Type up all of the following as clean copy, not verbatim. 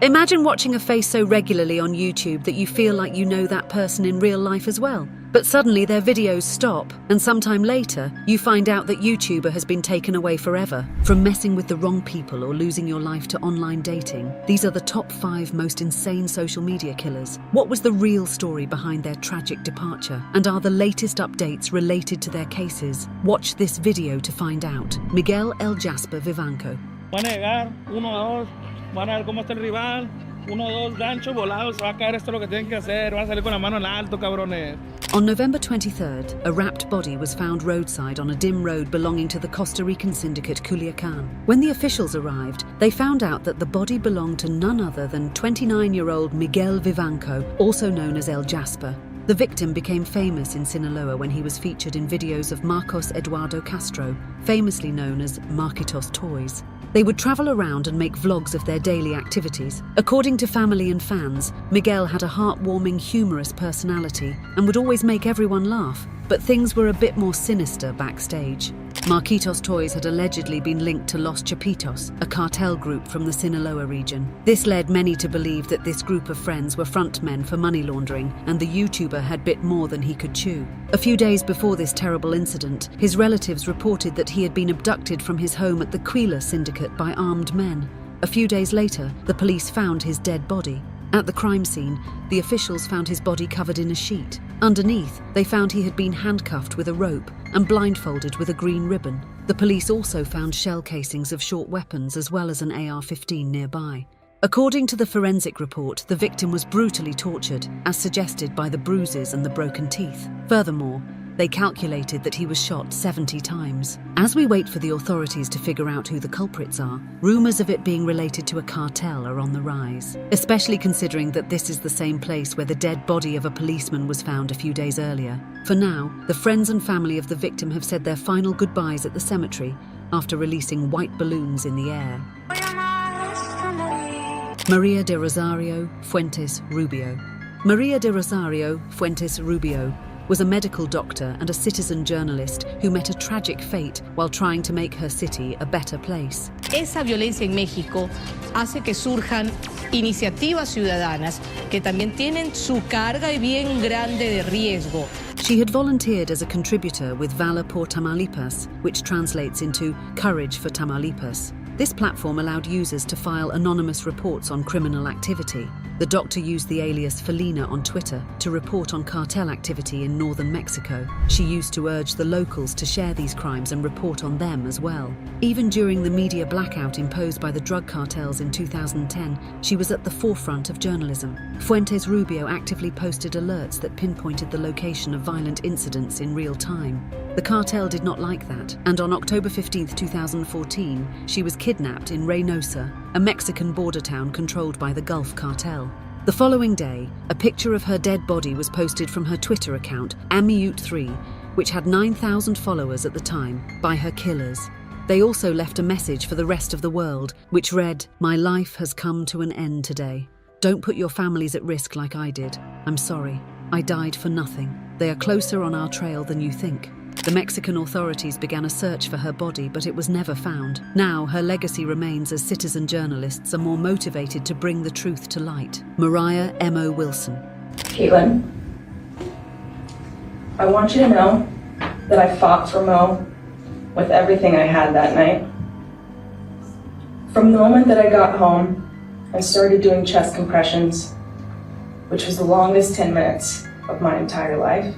Imagine watching a face so regularly on YouTube that you feel like you know that person in real life as well. But suddenly their videos stop, and sometime later, you find out that YouTuber has been taken away forever. From messing with the wrong people or losing your life to online dating, these are the top 5 most insane social media killers. What was the real story behind their tragic departure? And are the latest updates related to their cases? Watch this video to find out. Miguel El Jasper Vivanco. Van a llegar, 1-2, van a ver cómo está el rival, 1-2, gancho, volado, se va a caer, esto es lo que tienen que hacer, van a salir con la mano en alto, cabrones. On November 23rd, a wrapped body was found roadside on a dim road belonging to the Costa Rican syndicate Culiacan. When the officials arrived, they found out that the body belonged to none other than 29-year-old Miguel Vivanco, also known as El Jasper. The victim became famous in Sinaloa when he was featured in videos of Marcos Eduardo Castro, famously known as Marquitos Toys. They would travel around and make vlogs of their daily activities. According to family and fans, Miguel had a heartwarming, humorous personality and would always make everyone laugh. But things were a bit more sinister backstage. Marquitos Toys had allegedly been linked to Los Chapitos, a cartel group from the Sinaloa region. This led many to believe that this group of friends were frontmen for money laundering, and the YouTuber had bit more than he could chew. A few days before this terrible incident, his relatives reported that he had been abducted from his home at the Quila syndicate by armed men. A few days later, the police found his dead body. At the crime scene, the officials found his body covered in a sheet. Underneath, they found he had been handcuffed with a rope and blindfolded with a green ribbon. The police also found shell casings of short weapons as well as an AR-15 nearby. According to the forensic report, the victim was brutally tortured, as suggested by the bruises and the broken teeth. Furthermore, they calculated that he was shot 70 times. As we wait for the authorities to figure out who the culprits are, rumors of it being related to a cartel are on the rise, especially considering that this is the same place where the dead body of a policeman was found a few days earlier. For now, the friends and family of the victim have said their final goodbyes at the cemetery after releasing white balloons in the air. Maria de Rosario Fuentes Rubio. Maria de Rosario Fuentes Rubio was a medical doctor and a citizen journalist who met a tragic fate while trying to make her city a better place. Esa violencia en México hace que surjan iniciativas ciudadanas que también tienen su carga y bien grande de riesgo. She had volunteered as a contributor with Valor por Tamaulipas, which translates into Courage for Tamaulipas. This platform allowed users to file anonymous reports on criminal activity. The doctor used the alias Felina on Twitter to report on cartel activity in northern Mexico. She used to urge the locals to share these crimes and report on them as well. Even during the media blackout imposed by the drug cartels in 2010, she was at the forefront of journalism. Fuentes Rubio actively posted alerts that pinpointed the location of violent incidents in real time. The cartel did not like that, and on October 15, 2014, she was kidnapped in Reynosa, a Mexican border town controlled by the Gulf Cartel. The following day, a picture of her dead body was posted from her Twitter account, Amiute3, which had 9,000 followers at the time, by her killers. They also left a message for the rest of the world, which read, "My life has come to an end today. Don't put your families at risk like I did. I'm sorry. I died for nothing. They are closer on our trail than you think." The Mexican authorities began a search for her body, but it was never found. Now, her legacy remains as citizen journalists are more motivated to bring the truth to light. Mariah M.O. Wilson. Caitlin, I want you to know that I fought for Mo with everything I had that night. From the moment that I got home, I started doing chest compressions, which was the longest 10 minutes of my entire life.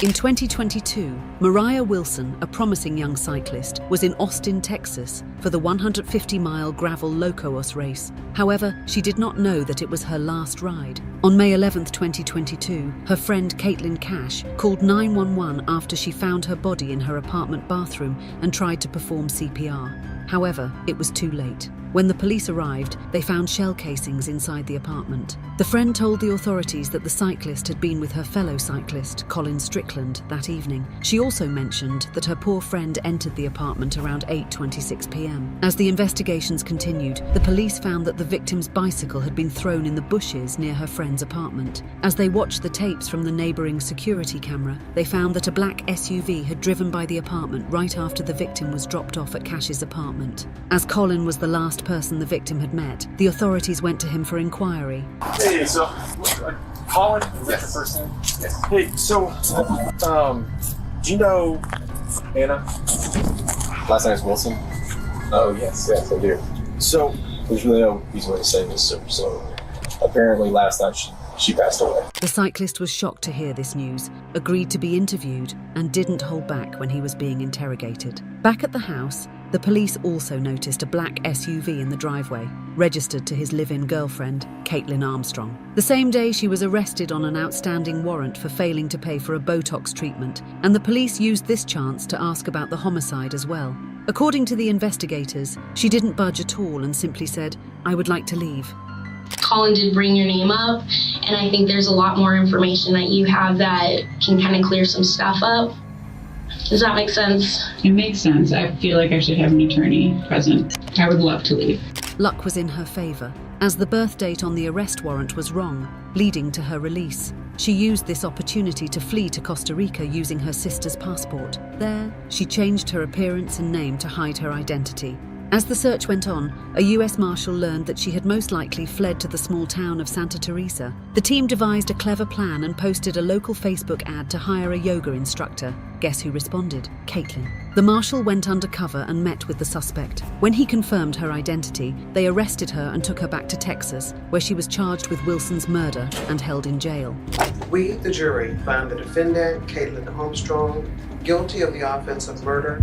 In 2022, Mariah Wilson, a promising young cyclist, was in Austin, Texas, for the 150-mile gravel Locos race. However, she did not know that it was her last ride. On May 11, 2022, her friend Caitlin Cash called 911 after she found her body in her apartment bathroom and tried to perform CPR. However, it was too late. When the police arrived, they found shell casings inside the apartment. The friend told the authorities that the cyclist had been with her fellow cyclist, Colin Strickland, that evening. She also mentioned that her poor friend entered the apartment around 8:26 p.m. As the investigations continued, the police found that the victim's bicycle had been thrown in the bushes near her friend's apartment. As they watched the tapes from the neighbouring security camera, they found that a black SUV had driven by the apartment right after the victim was dropped off at Cash's apartment. As Colin was the last first person the victim had met, the authorities went to him for inquiry. Hey, so, Colin, is that your first name? Yes. Hey, so, do you know Anna? Last name is Wilson. Oh, yes, I do. So, there's really no easy way to say this, so apparently last night she passed away. The cyclist was shocked to hear this news, agreed to be interviewed, and didn't hold back when he was being interrogated. Back at the house, the police also noticed a black SUV in the driveway, registered to his live-in girlfriend, Caitlin Armstrong. The same day, she was arrested on an outstanding warrant for failing to pay for a Botox treatment, and the police used this chance to ask about the homicide as well. According to the investigators, she didn't budge at all and simply said, "I would like to leave." Colin did bring your name up, and I think there's a lot more information that you have that can kind of clear some stuff up. Does that make sense? It makes sense. I feel like I should have an attorney present. I would love to leave. Luck was in her favour, as the birth date on the arrest warrant was wrong, leading to her release. She used this opportunity to flee to Costa Rica using her sister's passport. There, she changed her appearance and name to hide her identity. As the search went on, a US Marshal learned that she had most likely fled to the small town of Santa Teresa. The team devised a clever plan and posted a local Facebook ad to hire a yoga instructor. Guess who responded? Caitlin. The Marshal went undercover and met with the suspect. When he confirmed her identity, they arrested her and took her back to Texas, where she was charged with Wilson's murder and held in jail. We, the jury, found the defendant, Caitlin Armstrong, guilty of the offense of murder.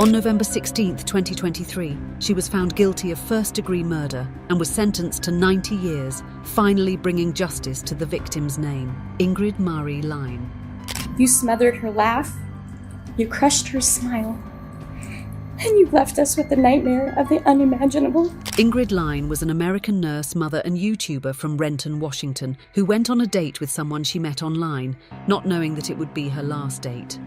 On November 16, 2023, she was found guilty of first-degree murder and was sentenced to 90 years, finally bringing justice to the victim's name, Ingrid Lyne. You smothered her laugh, you crushed her smile, and you left us with the nightmare of the unimaginable. Ingrid Lyne was an American nurse, mother and YouTuber from Renton, Washington, who went on a date with someone she met online, not knowing that it would be her last date.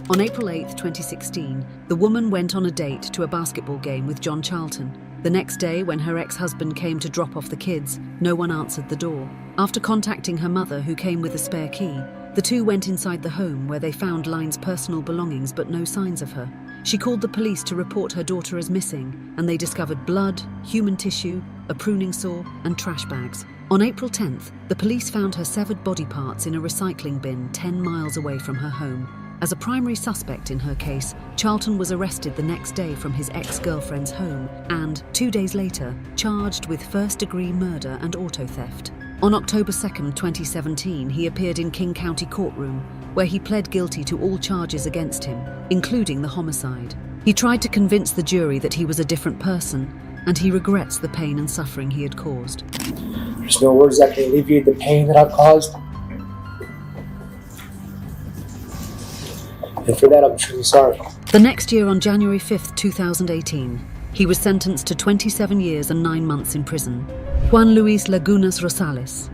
On April 8, 2016, the woman went on a date to a basketball game with John Charlton. The next day, when her ex-husband came to drop off the kids, no one answered the door. After contacting her mother, who came with a spare key, the two went inside the home where they found Lyne's personal belongings but no signs of her. She called the police to report her daughter as missing, and they discovered blood, human tissue, a pruning saw, and trash bags. On April 10th, the police found her severed body parts in a recycling bin 10 miles away from her home. As a primary suspect in her case, Charlton was arrested the next day from his ex-girlfriend's home and, 2 days later, charged with first-degree murder and auto theft. On October 2, 2017, he appeared in King County courtroom, where he pled guilty to all charges against him, including the homicide. He tried to convince the jury that he was a different person, and he regrets the pain and suffering he had caused. There's no words that can alleviate the pain that I've caused. And for that, I'm truly sorry. The next year, on January 5, 2018, he was sentenced to 27 years and 9 months in prison. Juan Luis Lagunas Rosales.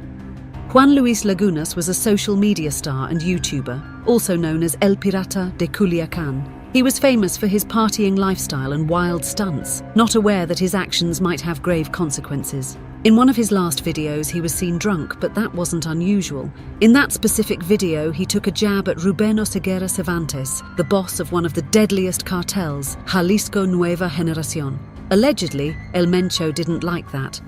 Juan Luis Lagunas was a social media star and YouTuber, also known as El Pirata de Culiacán. He was famous for his partying lifestyle and wild stunts, not aware that his actions might have grave consequences. In one of his last videos, he was seen drunk, but that wasn't unusual. In that specific video, he took a jab at Rubén Oseguera Cervantes, the boss of one of the deadliest cartels, Jalisco Nueva Generación. Allegedly, El Mencho didn't like that.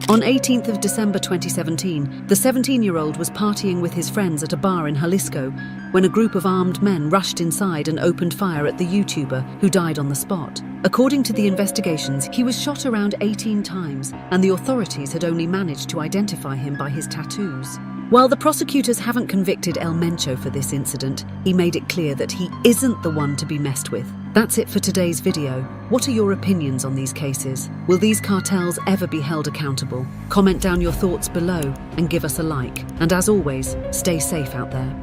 On 18th of December 2017, the 17-year-old was partying with his friends at a bar in Jalisco when a group of armed men rushed inside and opened fire at the YouTuber, who died on the spot. According to the investigations, he was shot around 18 times, and the authorities had only managed to identify him by his tattoos. While the prosecutors haven't convicted El Mencho for this incident, he made it clear that he isn't the one to be messed with. That's it for today's video. What are your opinions on these cases? Will these cartels ever be held accountable? Comment down your thoughts below and give us a like. And as always, stay safe out there.